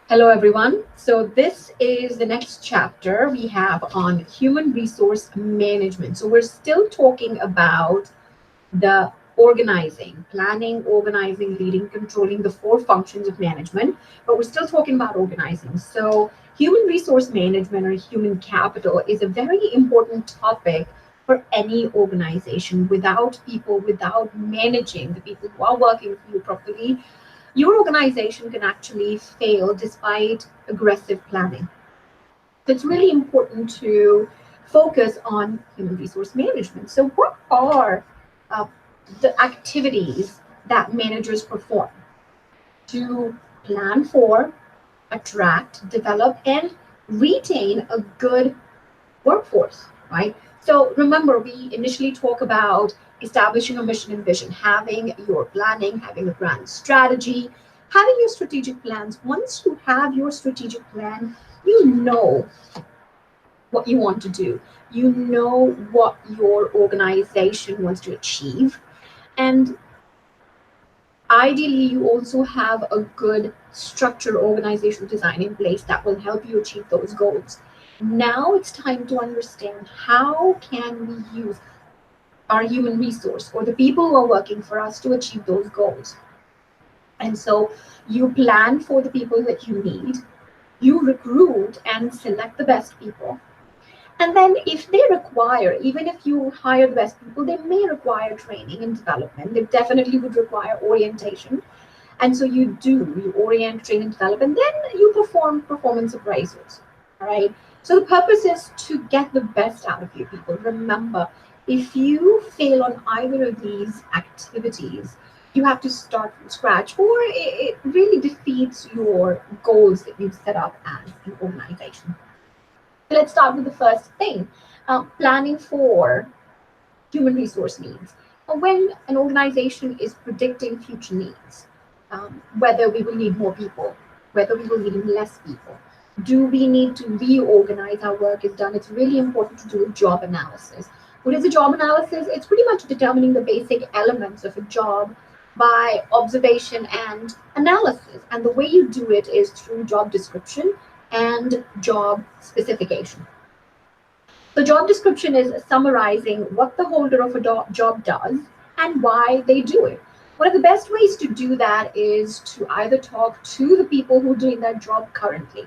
Hello, everyone. So, this is the next chapter we have on human resource management. So, we're still talking about the organizing, planning, organizing, leading, controlling, the four functions of management, but we're still talking about organizing. So, human resource management or human capital is a very important topic for any organization. Without people, without managing the people who are working for you properly, your organization can actually fail despite aggressive planning. So it's really important to focus on human resource management. So, what are uh, the activities that managers perform to plan for, attract, develop, and retain a good workforce, right? So remember, we initially talk about establishing a mission and vision, having your planning, having a grand strategy, having your strategic plans. Once you have your strategic plan, you know what you want to do. You know what your organization wants to achieve. And ideally, you also have a good structured organizational design in place that will help you achieve those goals. Now it's time to understand how can we use our human resource or the people who are working for us to achieve those goals. And so you plan for the people that you need, you recruit and select the best people. And then, if they require, even if you hire the best people, they may require training and development. They definitely would require orientation. And so you orient, train, and develop, and then you perform performance appraisals. All right. So the purpose is to get the best out of your people. Remember, if you fail on either of these activities, you have to start from scratch, or it really defeats your goals that you've set up as an organization. So let's start with the first thing, planning for human resource needs. When an organization is predicting future needs, whether we will need more people, whether we will need less people, do we need to reorganize how work is done? It's really important to do a job analysis. What is a job analysis? It's pretty much determining the basic elements of a job by observation and analysis. And the way you do it is through job description and job specification. The job description is summarizing what the holder of a job does and why they do it. One of the best ways to do that is to either talk to the people who are doing that job currently.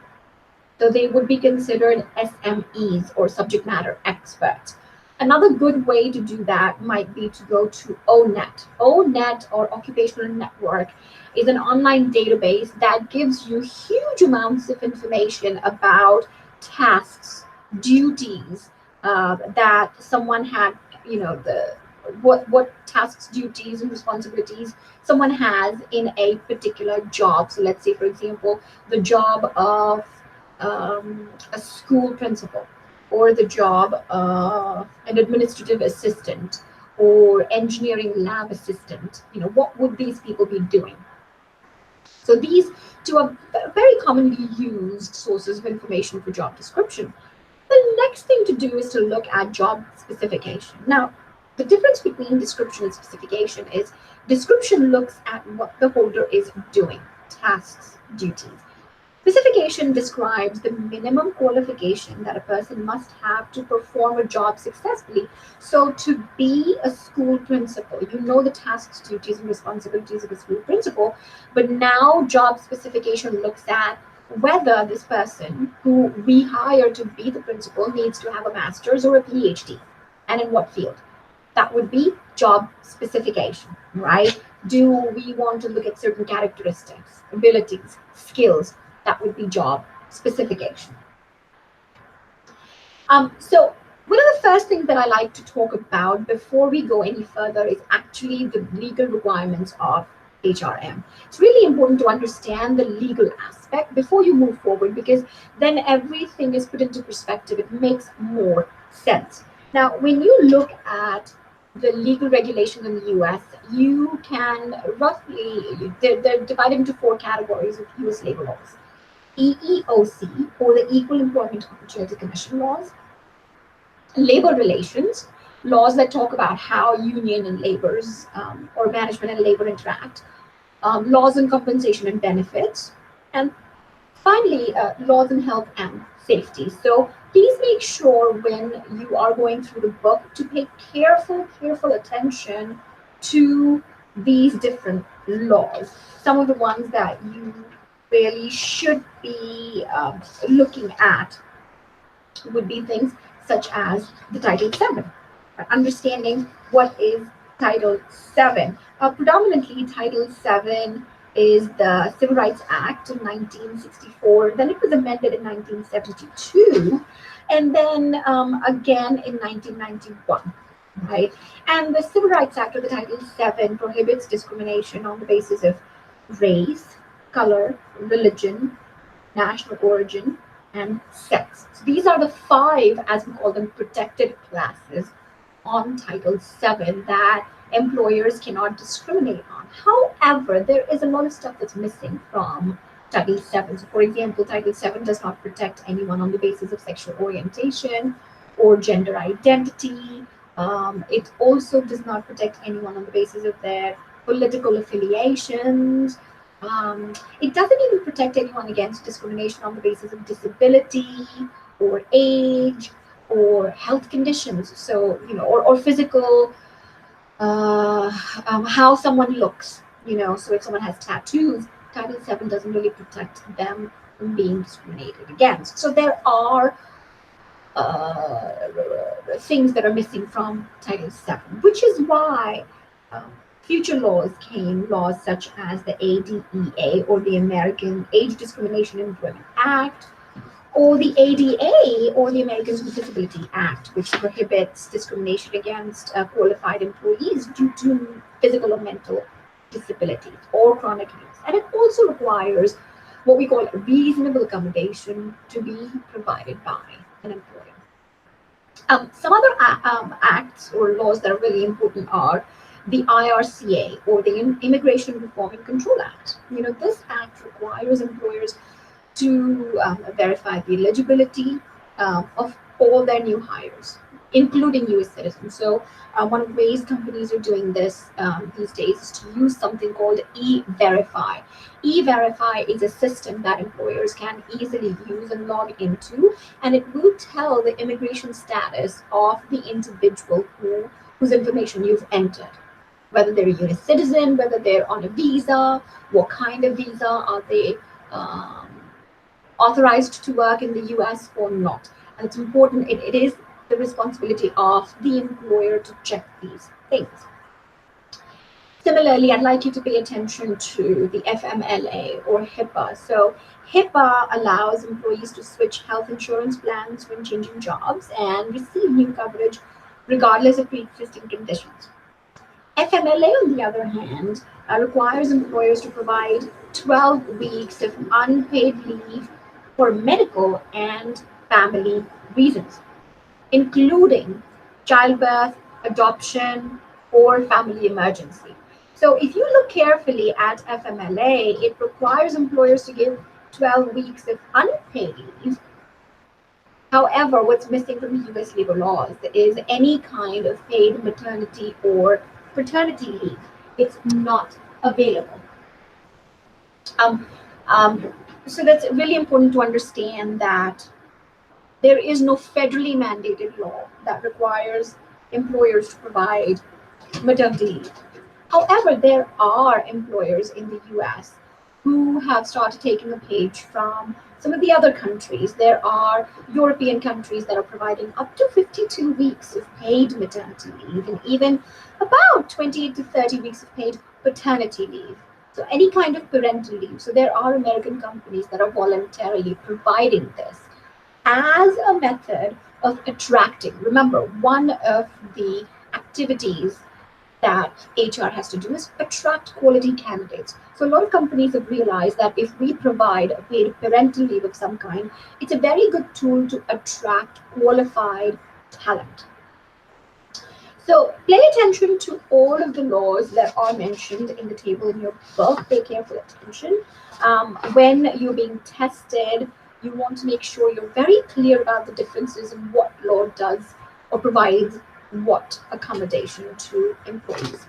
So they would be considered SMEs or subject matter experts. Another good way to do that might be to go to ONET. ONET or Occupational Network is an online database that gives you huge amounts of information about tasks, duties that someone had, the what tasks, duties, and responsibilities someone has in a particular job. So let's say, for example, the job of a school principal, or the job of an administrative assistant or engineering lab assistant. What would these people be doing? So these two are very commonly used sources of information for job description. The next thing to do is to look at job specification. Now, the difference between description and specification is description looks at what the holder is doing, tasks, duties. Specification describes the minimum qualification that a person must have to perform a job successfully. So, to be a school principal, you know the tasks, duties, and responsibilities of a school principal, but now job specification looks at whether this person who we hire to be the principal needs to have a master's or a PhD, and in what field. That would be job specification, right? Do we want to look at certain characteristics, abilities, skills? That would be job specification. So one of the first things that I like to talk about before we go any further is actually the legal requirements of HRM. It's really important to understand the legal aspect before you move forward, because then everything is put into perspective. It makes more sense. Now, when you look at the legal regulations in the US, you can roughly, they're divided into four categories of US labor laws. EEOC, or the Equal Employment Opportunity Commission laws, labor relations, laws that talk about how union and labors or management and labor interact, laws on compensation and benefits, and Finally, laws in health and safety. So please make sure when you are going through the book to pay careful attention to these different laws. Some of the ones that you really should be looking at would be things such as the Title 7, understanding what is Title 7. Predominantly, Title 7 is the Civil Rights Act of 1964. Then it was amended in 1972, and then again in 1991. Right? And the Civil Rights Act, or the Title 7, prohibits discrimination on the basis of race, color, religion, national origin, and sex. So these are the five, as we call them, protected classes on Title 7 that employers cannot discriminate on. However, there is a lot of stuff that's missing from Title 7. So, for example, Title 7 does not protect anyone on the basis of sexual orientation or gender identity. It also does not protect anyone on the basis of their political affiliations. It doesn't even protect anyone against discrimination on the basis of disability or age or health conditions. So, or physical, how someone looks, So if someone has tattoos, Title 7 doesn't really protect them from being discriminated against. So there are things that are missing from Title 7, which is why future laws came, laws such as the ADEA, or the American Age Discrimination and Employment Act, or the ADA, or the Americans with Disability Act, which prohibits discrimination against qualified employees due to physical or mental disabilities or chronic illness. And it also requires what we call reasonable accommodation to be provided by an employer. Some other acts or laws that are really important are the IRCA, or the Immigration Reform and Control Act. This act requires employers to verify the eligibility of all their new hires, including US citizens. So one of the ways companies are doing this these days is to use something called E-Verify. E-Verify is a system that employers can easily use and log into, and it will tell the immigration status of the individual whose information you've entered, whether they're a US citizen, whether they're on a visa, what kind of visa are they authorized to work in the US or not. And it's important, it is the responsibility of the employer to check these things. Similarly, I'd like you to pay attention to the FMLA, or HIPAA. So HIPAA allows employees to switch health insurance plans when changing jobs and receive new coverage regardless of pre-existing conditions. FMLA, on the other hand, requires employers to provide 12 weeks of unpaid leave for medical and family reasons, including childbirth, adoption, or family emergency. So if you look carefully at FMLA, it requires employers to give 12 weeks of unpaid leave. However, what's missing from the US labor laws is any kind of paid maternity or paternity leave. It's not available. So that's really important to understand that there is no federally mandated law that requires employers to provide maternity leave. However, there are employers in the US who have started taking a page from some of the other countries. There are European countries that are providing up to 52 weeks of paid maternity leave, and even about 28 to 30 weeks of paid paternity leave. So any kind of parental leave. So there are American companies that are voluntarily providing this as a method of attracting. Remember, one of the activities that HR has to do is attract quality candidates. So a lot of companies have realized that if we provide a paid parental leave of some kind, it's a very good tool to attract qualified talent. So pay attention to all of the laws that are mentioned in the table in your book. Pay careful attention. When you're being tested, you want to make sure you're very clear about the differences in what law does or provides what accommodation to employees.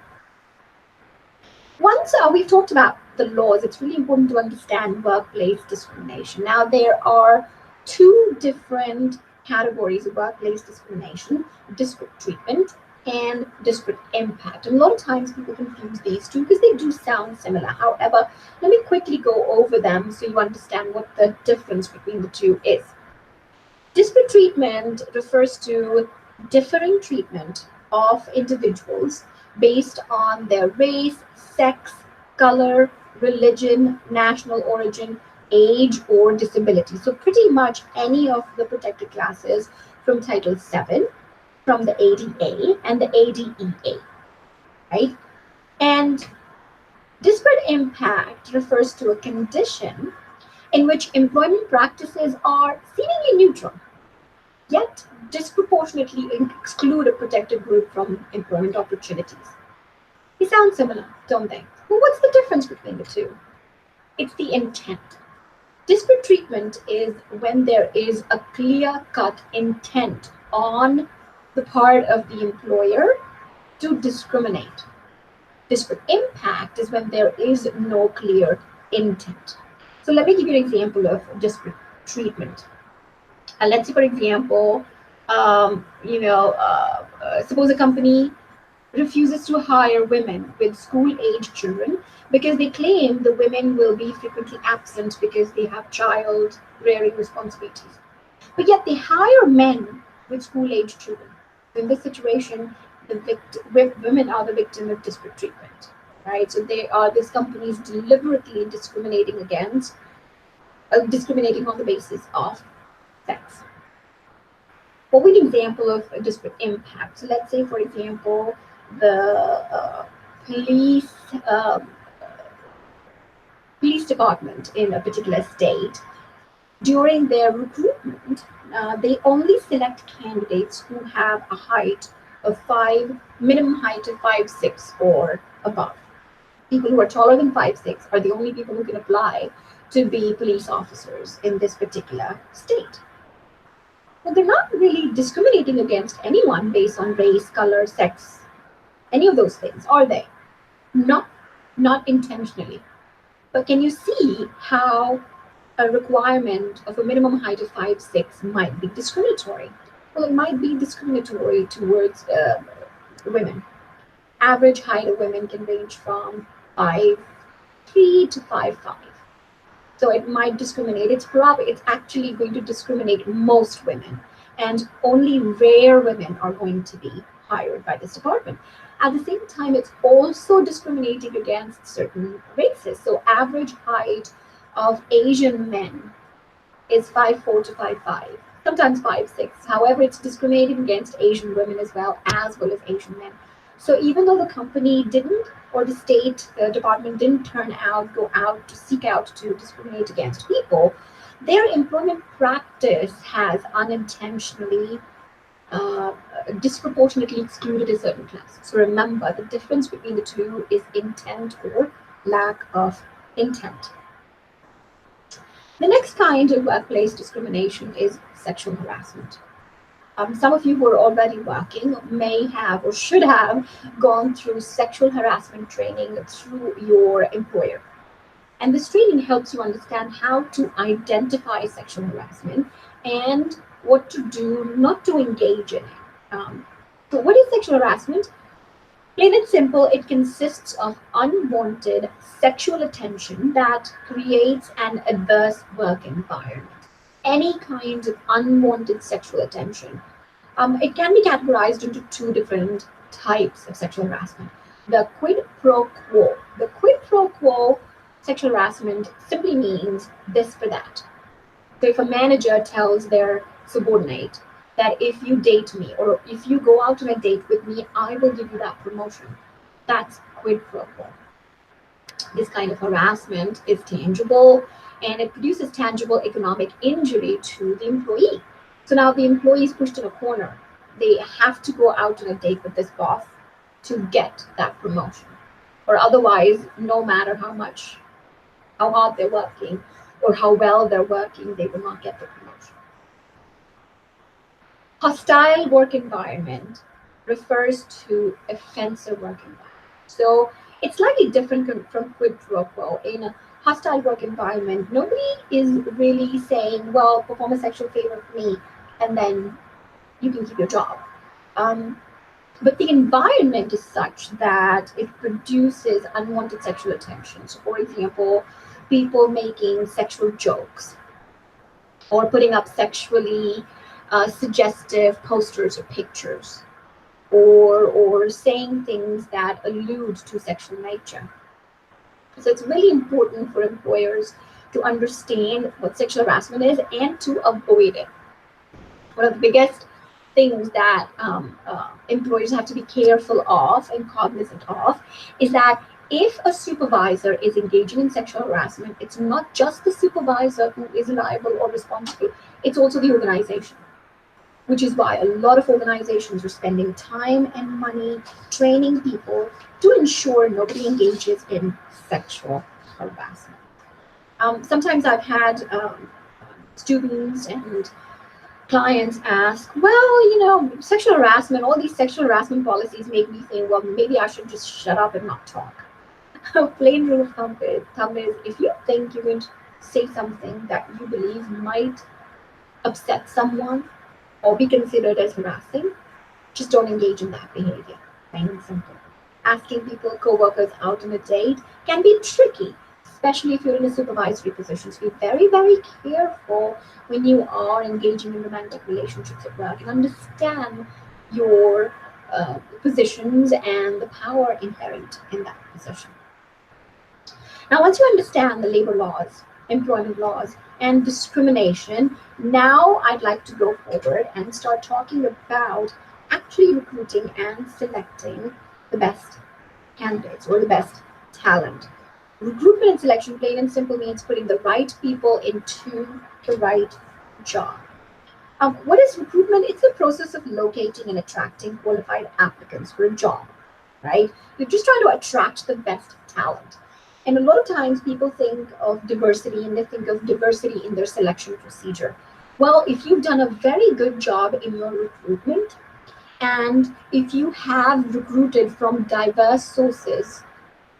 Once we've talked about the laws, it's really important to understand workplace discrimination. Now, there are two different categories of workplace discrimination: disparate treatment and disparate impact. And a lot of times people confuse these two because they do sound similar. However, let me quickly go over them so you understand what the difference between the two is. Disparate treatment refers to differing treatment of individuals based on their race, sex, color, religion, national origin, age, or disability. So, pretty much any of the protected classes from Title VII, from the ADA and the ADEA, right? And disparate impact refers to a condition in which employment practices are seemingly neutral yet disproportionately exclude a protected group from employment opportunities. They sound similar, don't they? Well, what's the difference between the two? It's the intent. Disparate treatment is when there is a clear-cut intent on the part of the employer to discriminate. Disparate impact is when there is no clear intent. So let me give you an example of disparate treatment. Let's say, for example, suppose a company refuses to hire women with school-age children because they claim the women will be frequently absent because they have child-rearing responsibilities. But yet they hire men with school-age children. In this situation, women are the victim of disparate treatment, right? So this company is deliberately discriminating on the basis of sex. What would an example of a disparate impact? So let's say, for example, the police police department in a particular state, during their recruitment, they only select candidates who have a minimum height of 5'6" or above. People who are taller than 5'6" are the only people who can apply to be police officers in this particular state. Well, they're not really discriminating against anyone based on race, color, sex, any of those things, are they? Not, not intentionally. But can you see how a requirement of a minimum height of 5'6" might be discriminatory? Well, it might be discriminatory towards women. Average height of women can range from 5'3" to 5'5". So it might discriminate. It's actually going to discriminate most women, and only rare women are going to be hired by this department. At the same time, it's also discriminating against certain races. So average height of Asian men is 5'4" to 5'5", sometimes 5'6". However, it's discriminating against Asian women as well as Asian men. So even though the company didn't, or the state department didn't go out to seek out to discriminate against people, their employment practice has unintentionally disproportionately excluded a certain class. So remember, the difference between the two is intent or lack of intent. The next kind of workplace discrimination is sexual harassment. Some of you who are already working may have or should have gone through sexual harassment training through your employer. And this training helps you understand how to identify sexual harassment and what to do not to engage in it. So what is sexual harassment? Plain and simple, it consists of unwanted sexual attention that creates an adverse work environment. Any kind of unwanted sexual attention. It can be categorized into two different types of sexual harassment. The quid pro quo. The quid pro quo sexual harassment simply means this for that. So if a manager tells their subordinate that if you date me or if you go out on a date with me, I will give you that promotion. That's quid pro quo. This kind of harassment is tangible and it produces tangible economic injury to the employee. So now the employee is pushed in a corner. They have to go out on a date with this boss to get that promotion. Or otherwise, no matter how hard they're working or how well they're working, they will not get the promotion. Hostile work environment refers to offensive work environment. So It's slightly different from quid pro quo. In a hostile work environment, nobody is really saying, well, perform a sexual favor for me, and then you can keep your job. Um, but the environment is such that it produces unwanted sexual attention. So, for example, people making sexual jokes or putting up sexually suggestive posters or pictures, or saying things that allude to sexual nature. So it's really important for employers to understand what sexual harassment is and to avoid it. One of the biggest things that employers have to be careful of and cognizant of is that if a supervisor is engaging in sexual harassment, it's not just the supervisor who is liable or responsible, it's also the organization, which is why a lot of organizations are spending time and money training people to ensure nobody engages in sexual harassment. Sometimes I've had students and clients ask, well, sexual harassment, all these sexual harassment policies make me think, well, maybe I should just shut up and not talk. A plain rule of thumb is if you think you're going to say something that you believe might upset someone or be considered as harassing, just don't engage in that behavior. Plain and simple. Asking people, co-workers out on a date can be tricky, especially if you're in a supervisory position. So be very, very careful when you are engaging in romantic relationships at work and understand your positions and the power inherent in that position. Now, once you understand the labor laws, employment laws, and discrimination, now I'd like to go forward and start talking about actually recruiting and selecting the best candidates or the best talent. Recruitment and selection, plain and simple, means putting the right people into the right job. What is recruitment? It's the process of locating and attracting qualified applicants for a job, right? You're just trying to attract the best talent. And a lot of times people think of diversity and they think of diversity in their selection procedure. Well, if you've done a very good job in your recruitment, and if you have recruited from diverse sources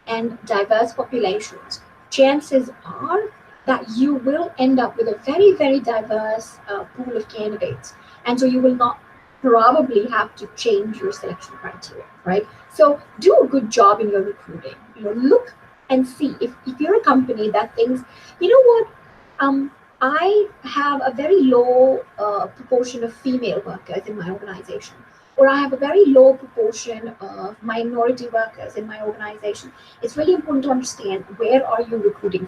and diverse populations, chances are that you will end up with a very, very diverse pool of candidates. And so you will not probably have to change your selection criteria, right? So do a good job in your recruiting. Look and see if you're a company that thinks, you know what, I have a very low proportion of female workers in my organization, or I have a very low proportion of minority workers in my organization. It's really important to understand, where are you recruiting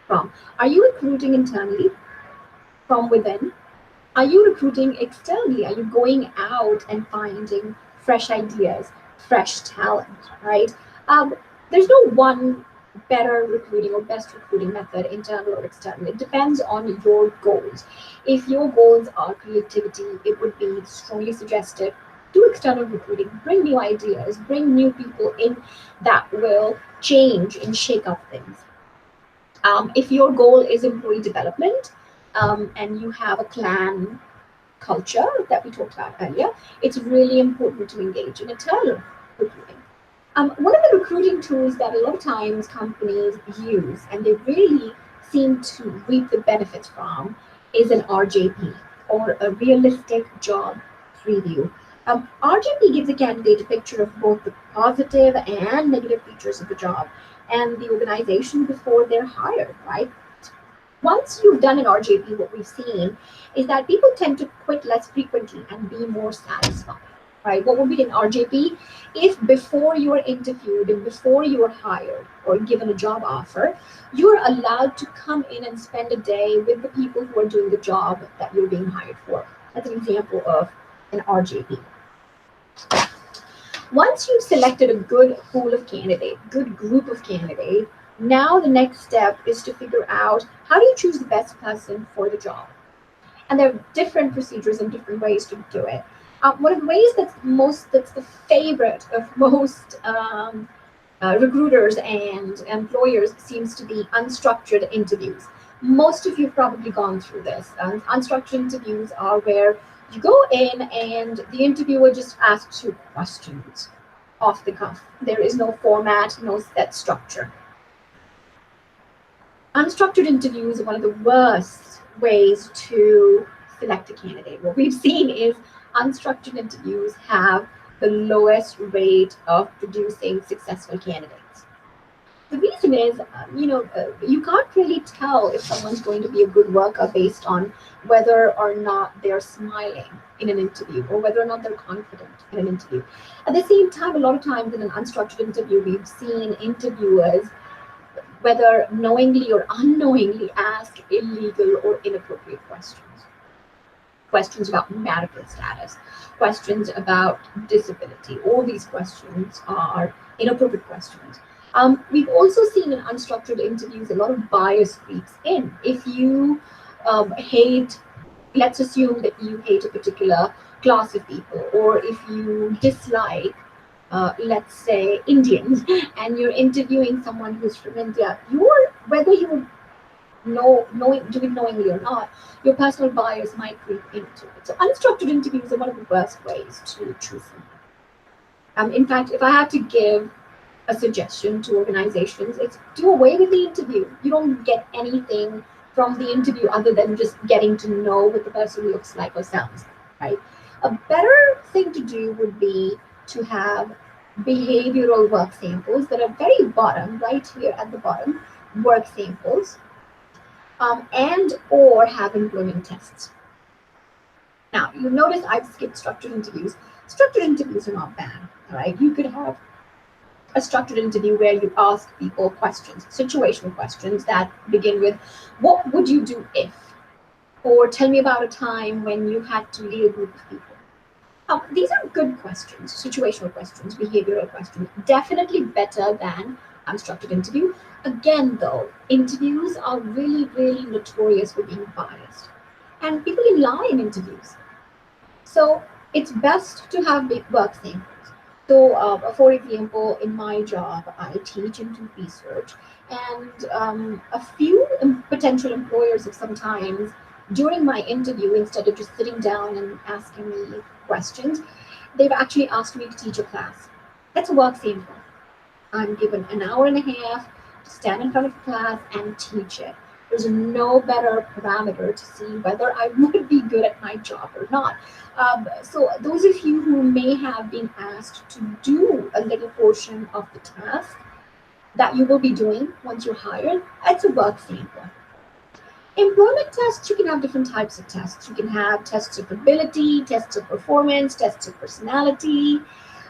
from? Are you recruiting internally from within? Are you recruiting externally? Are you going out and finding fresh ideas, fresh talent, right? There's no one better recruiting or best recruiting method, internal or external. It depends on your goals. If your goals are creativity, it would be strongly suggested do external recruiting, bring new ideas, bring new people in that will change and shake up things. If your goal is employee development, and you have a clan culture that we talked about earlier, it's really important to engage in internal recruiting. One of the recruiting tools that a lot of times companies use, and they really seem to reap the benefits from, is an RJP, or a realistic job preview. RJP gives a candidate a picture of both the positive and negative features of the job and the organization before they're hired, right? Once you've done an RJP, what we've seen is that people tend to quit less frequently and be more satisfied, right? What would be an RJP? If before you are interviewed and before you are hired or given a job offer, you're allowed to come in and spend a day with the people who are doing the job that you're being hired for. That's an example of an RJP. Once you've selected a good pool of candidates, good group of candidates, now the next step is to figure out, how do you choose the best person for the job? And there are different procedures and different ways to do it. One of the ways that's the favorite of most recruiters and employers seems to be unstructured interviews. Most of you have probably gone through this. Unstructured interviews are where you go in and the interviewer just asks you questions. off the cuff. There is no format, no set structure. Unstructured interviews are one of the worst ways to select a candidate. What we've seen is unstructured interviews have the lowest rate of producing successful candidates. The reason is, you can't really tell if someone's going to be a good worker based on whether or not they're smiling in an interview or whether or not they're confident in an interview. At the same time, a lot of times in an unstructured interview, we've seen interviewers, whether knowingly or unknowingly, ask illegal or inappropriate questions. Questions about marital status, questions about disability. All these questions are inappropriate questions. We've also seen in unstructured interviews a lot of bias creeps in. If you hate, let's assume that you hate a particular class of people, or if you dislike, let's say, Indians, and you're interviewing someone who's from India, whether you do it knowingly or not, your personal bias might creep into it. So unstructured interviews are one of the worst ways to choose someone. In fact, if I had to give a suggestion to organizations, it's do away with the interview. You don't get anything from the interview other than just getting to know what the person looks like or sounds like, right? A better thing to do would be to have behavioral work samples that are very bottom, right here at the bottom, work samples, and or have employment tests. Now, you notice I've skipped structured interviews. Structured interviews are not bad, all right? You could have a structured interview where you ask people questions, situational questions that begin with, what would you do if? Or tell me about a time when you had to lead a group of people. These are good questions, situational questions, behavioral questions, definitely better than unstructured interview. Again, though, interviews are really, really notorious for being biased. And people can lie in interviews. So it's best to have big work samples. So, for example, in my job, I teach and do research, and a few potential employers have sometimes, during my interview, instead of just sitting down and asking me questions, they've actually asked me to teach a class. That's a work sample. I'm given an hour and a half to stand in front of the class and teach it. There's no better parameter to see whether I would be good at my job or not. So those of you who may have been asked to do a little portion of the task that you will be doing once you're hired, it's a work sample. Employment tests, you can have different types of tests. You can have tests of ability, tests of performance, tests of personality.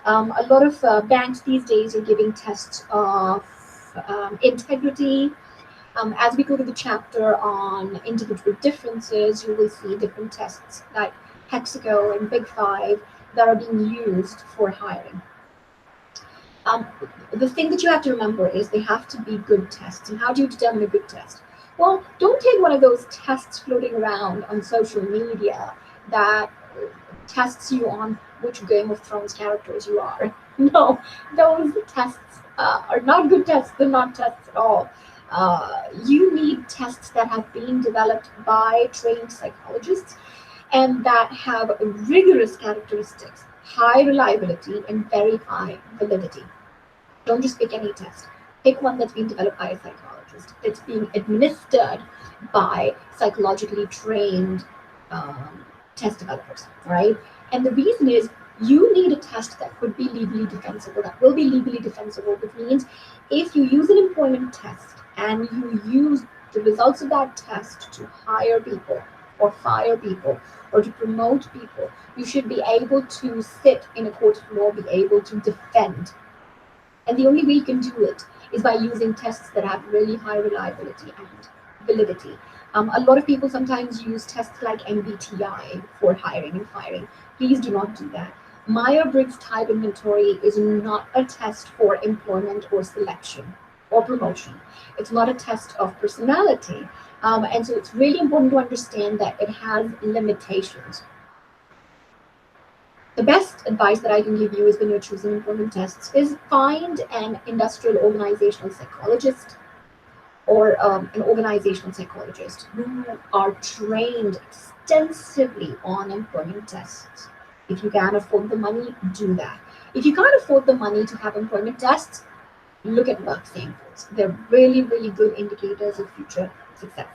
A lot of banks these days are giving tests of integrity. As we go to the chapter on individual differences, you will see different tests like Hexago and Big Five that are being used for hiring. The thing that you have to remember is they have to be good tests. And how do you determine a good test? Well, don't take one of those tests floating around on social media that tests you on which Game of Thrones characters you are. No, those tests are not good tests. They're not tests at all. You need tests that have been developed by trained psychologists and that have rigorous characteristics, high reliability, and very high validity. Don't just pick any test. Pick one that's been developed by a psychologist. It's being administered by psychologically trained test developers, right? And the reason is you need a test that could be legally defensible, that will be legally defensible, which means if you use an employment test and you use the results of that test to hire people or fire people or to promote people, you should be able to sit in a court of law, be able to defend. And the only way you can do it is by using tests that have really high reliability and validity. A lot of people sometimes use tests like MBTI for hiring and firing. Please do not do that. Myers-Briggs Type Inventory is not a test for employment or selection or promotion. It's not a test of personality. And so it's really important to understand that it has limitations. The best advice that I can give you is when you're choosing employment tests is find an industrial organizational psychologist or an organizational psychologist who are trained extensively on employment tests. If you can afford the money, do that. If you can't afford the money to have employment tests, look at work samples. They're really, really good indicators of future success.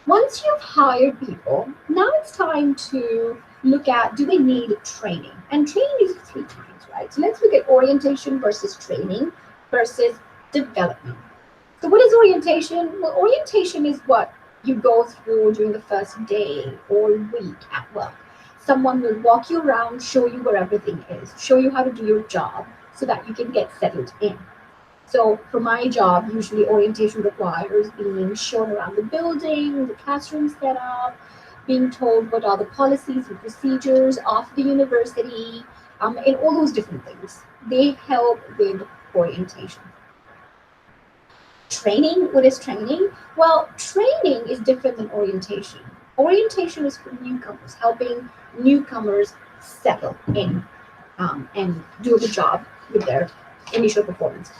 Once you've hired people, now it's time to look at, do they need training? And training is three kinds, right? So let's look at orientation versus training versus development. So what is orientation? Well, orientation is what you go through during the first day or week at work. Someone will walk you around, show you where everything is, show you how to do your job so that you can get settled in. So for my job, usually orientation requires being shown around the building, the classroom setup, being told what are the policies and procedures of the university, and all those different things. They help with orientation. Training, what is training? Well, training is different than orientation. Orientation is for newcomers, helping newcomers settle in and do a good job with their initial performance.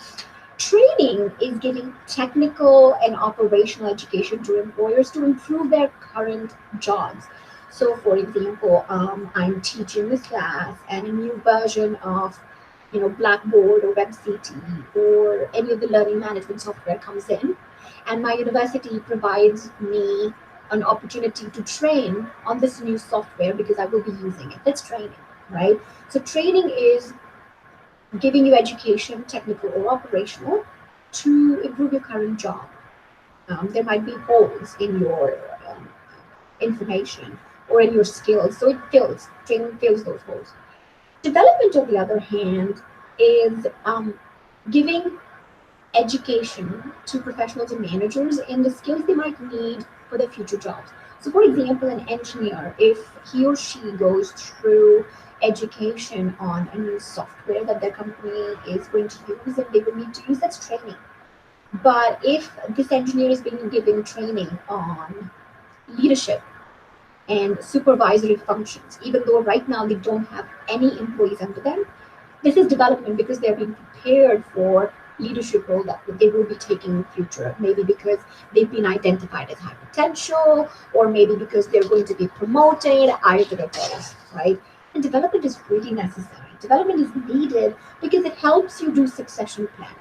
Training is giving technical and operational education to employers to improve their current jobs. So, for example, I'm teaching this class, and a new version of Blackboard or WebCT or any of the learning management software comes in, and my university provides me an opportunity to train on this new software because I will be using it. That's training, right? So, training is giving you education, technical or operational, to improve your current job. There might be holes in your information or in your skills, so training fills those holes. Development, on the other hand, is giving education to professionals and managers in the skills they might need for their future jobs. So, for example, an engineer, if he or she goes through education on a new software that their company is going to use and they will need to use, that's training. But if this engineer is being given training on leadership and supervisory functions, even though right now they don't have any employees under them, this is development because they're being prepared for leadership role that they will be taking in future, maybe because they've been identified as high potential, or maybe because they're going to be promoted, either of those, right? And development is really necessary. Development is needed because it helps you do succession planning.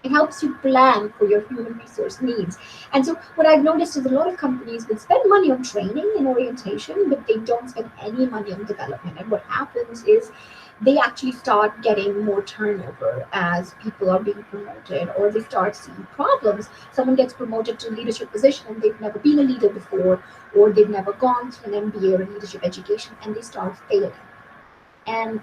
It helps you plan for your human resource needs. And so what I've noticed is a lot of companies will spend money on training and orientation, but they don't spend any money on development. And what happens is they actually start getting more turnover as people are being promoted, or they start seeing problems. Someone gets promoted to a leadership position and they've never been a leader before, or they've never gone through an MBA or leadership education, and they start failing. And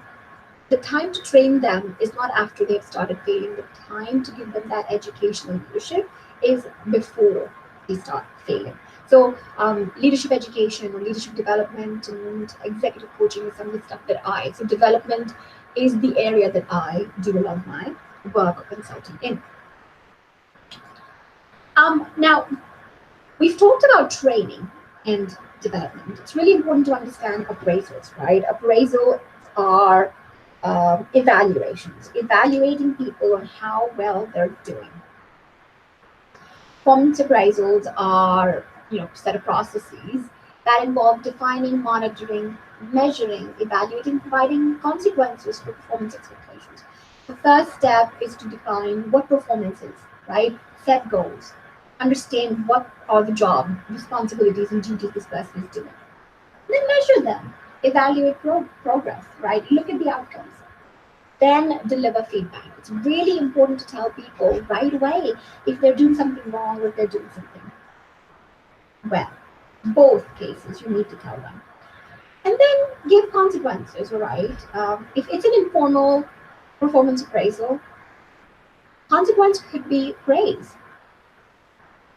the time to train them is not after they've started failing. The time to give them that education and leadership is before they start failing. So leadership education or leadership development and executive coaching is some of the stuff so development is the area that I do a lot of my work or consulting in. Now, we've talked about training and development. It's really important to understand appraisals, right? Appraisals are evaluations, evaluating people on how well they're doing. Performance appraisals are, set of processes that involve defining, monitoring, measuring, evaluating, providing consequences for performance expectations. The first step is to define what performance is, right? Set goals, understand what are the job responsibilities and duties this person is doing. Then measure them, evaluate progress, right? Look at the outcomes. Then deliver feedback. It's really important to tell people right away if they're doing something wrong or if they're doing something well. Both cases, you need to tell them. And then give consequences, right? If it's an informal performance appraisal, consequence could be praise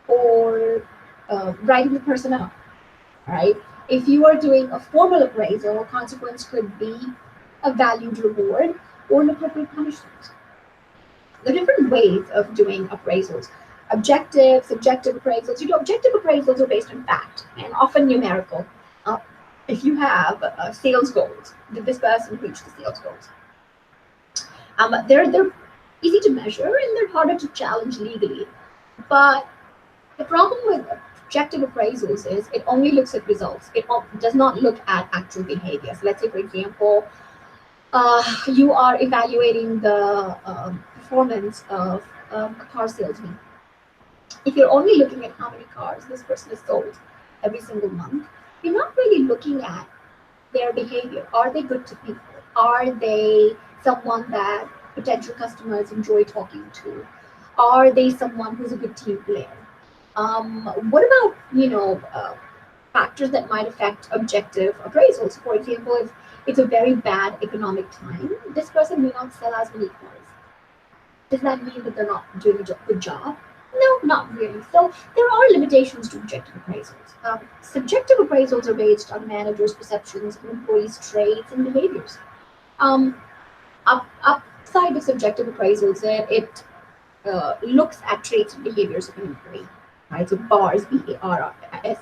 or writing the person up, right? If you are doing a formal appraisal, consequence could be a valued reward or an appropriate punishment. There are different ways of doing appraisals. Objective, subjective appraisals. Objective appraisals are based on fact and often numerical. If you have sales goals, did this person reach the sales goals? They're easy to measure and they're harder to challenge legally. But the problem with objective appraisals is it only looks at results. It does not look at actual behavior. So let's say, for example, You are evaluating the performance of a car salesman. If you're only looking at how many cars this person has sold every single month, you're not really looking at their behavior. Are they good to people? Are they someone that potential customers enjoy talking to? Are they someone who's a good team player? What about factors that might affect objective appraisals? For example, if it's a very bad economic time, this person may not sell as many cars. Does that mean that they're not doing a good job? No, not really. So there are limitations to objective appraisals. Subjective appraisals are based on managers' perceptions of employees' traits and behaviors. Um, Upside of subjective appraisals, it looks at traits and behaviors of an employee, right? So BARS, BARS,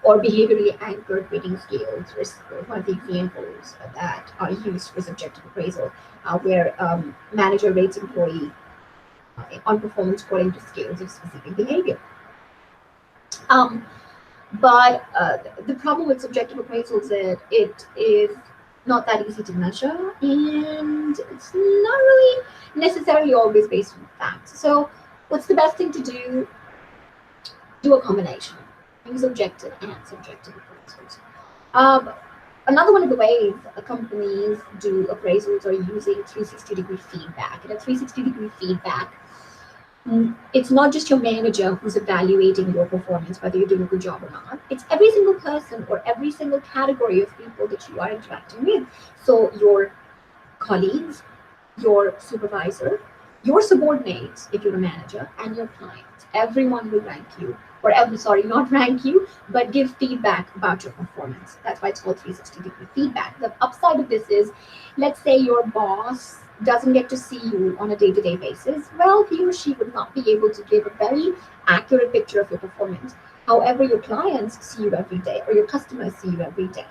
or behaviorally anchored rating scales, is one of the examples that are used for subjective appraisal, where manager rates employee on performance according to scales of specific behavior. Um, but the problem with subjective appraisals is that it is not that easy to measure, and it's not really necessarily always based on facts. So, what's the best thing to do? Do a combination. Use objective and subjective appraisals. Um, Another one of the ways companies do appraisals are using 360-degree feedback. And a 360-degree feedback, it's not just your manager who's evaluating your performance, whether you're doing a good job or not. It's every single person or every single category of people that you are interacting with. So your colleagues, your supervisor, your subordinates, if you're a manager, and your clients. Everyone will rank you, or sorry, not rank you, but give feedback about your performance. That's why it's called 360-degree feedback. The upside of this is, let's say your boss doesn't get to see you on a day-to-day basis. Well, he or she would not be able to give a very accurate picture of your performance. However, your clients see you every day, or your customers see you every day.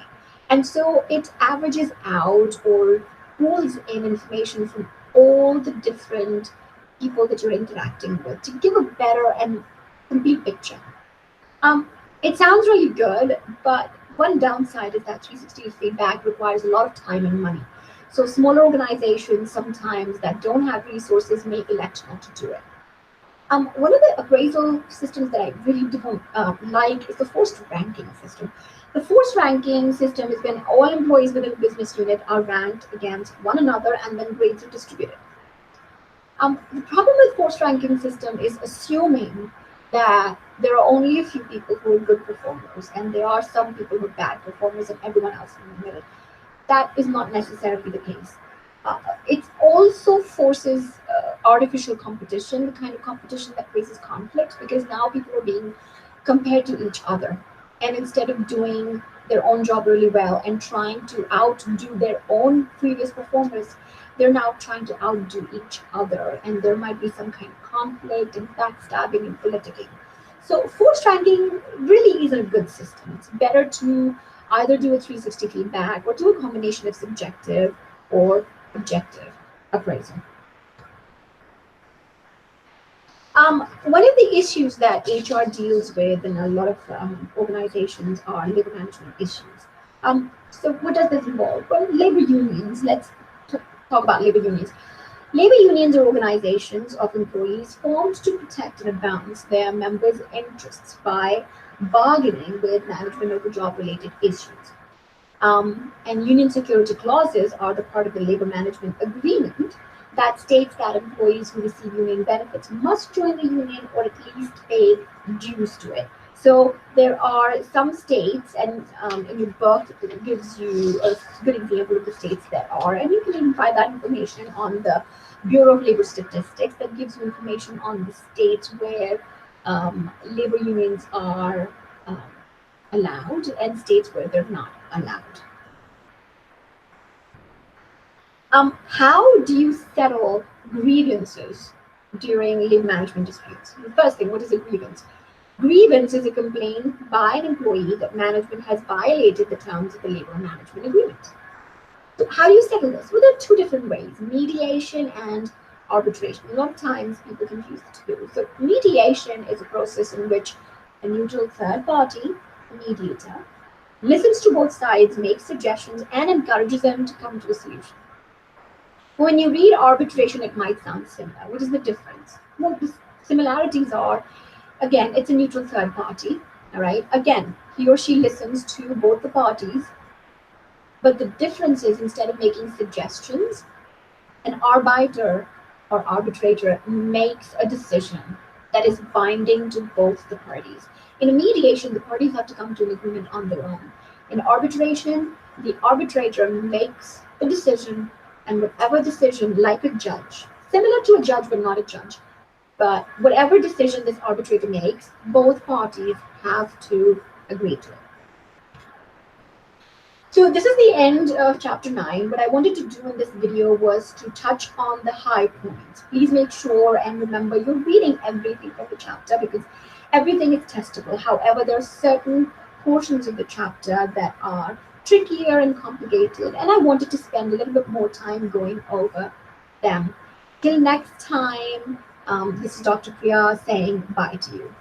And so it averages out or pulls in information from all the different people that you're interacting with to give a better and complete picture. It sounds really good, but one downside is that 360 feedback requires a lot of time and money. So smaller organizations sometimes that don't have resources may elect not to do it. One of the appraisal systems that I really don't like is the forced ranking system. The forced ranking system is when all employees within a business unit are ranked against one another and then grades are distributed. The problem with forced ranking system is assuming that there are only a few people who are good performers and there are some people who are bad performers and everyone else in the middle. That is not necessarily the case. It also forces artificial competition, the kind of competition that raises conflict, because now people are being compared to each other. And instead of doing their own job really well and trying to outdo their own previous performers, they're now trying to outdo each other. And there might be some kind of conflict and backstabbing and politicking. So forced ranking really isn't a good system. It's better to either do a 360 feedback or do a combination of subjective or objective appraisal. One of the issues that HR deals with in a lot of organizations are labor management issues. So what does this involve? Well, labor unions. Let's talk about labor unions. Labor unions are organizations of employees formed to protect and advance their members' interests by bargaining with management over job-related issues. And union security clauses are the part of the labor management agreement that states that employees who receive union benefits must join the union or at least pay dues to it. So there are some states, and in your book it gives you a good example of the states that are, and you can even find that information on the Bureau of Labor Statistics that gives you information on the states where labor unions are allowed and states where they're not allowed. How do you settle grievances during labor management disputes? The first thing, what is a grievance? Grievance is a complaint by an employee that management has violated the terms of the labor management agreement. So how do you settle this? Well, there are two different ways, mediation and arbitration. A lot of times people confuse the two. So mediation is a process in which a neutral third party, a mediator, listens to both sides, makes suggestions, and encourages them to come to a solution. When you read arbitration, it might sound similar. What is the difference? Well, the similarities are, again, it's a neutral third party, all right? Again, he or she listens to both the parties, but the difference is instead of making suggestions, an arbiter or arbitrator makes a decision that is binding to both the parties. In a mediation, the parties have to come to an agreement on their own. In arbitration, the arbitrator makes a decision, and whatever decision, like a judge, similar to a judge but not a judge, but whatever decision this arbitrator makes, both parties have to agree to it. So this is the end of chapter 9. What I wanted to do in this video was to touch on the high points. Please make sure and remember you're reading everything from the chapter, because everything is testable. However, there are certain portions of the chapter that are trickier and complicated, and I wanted to spend a little bit more time going over them. Till next time, this is Dr. Priya saying bye to you.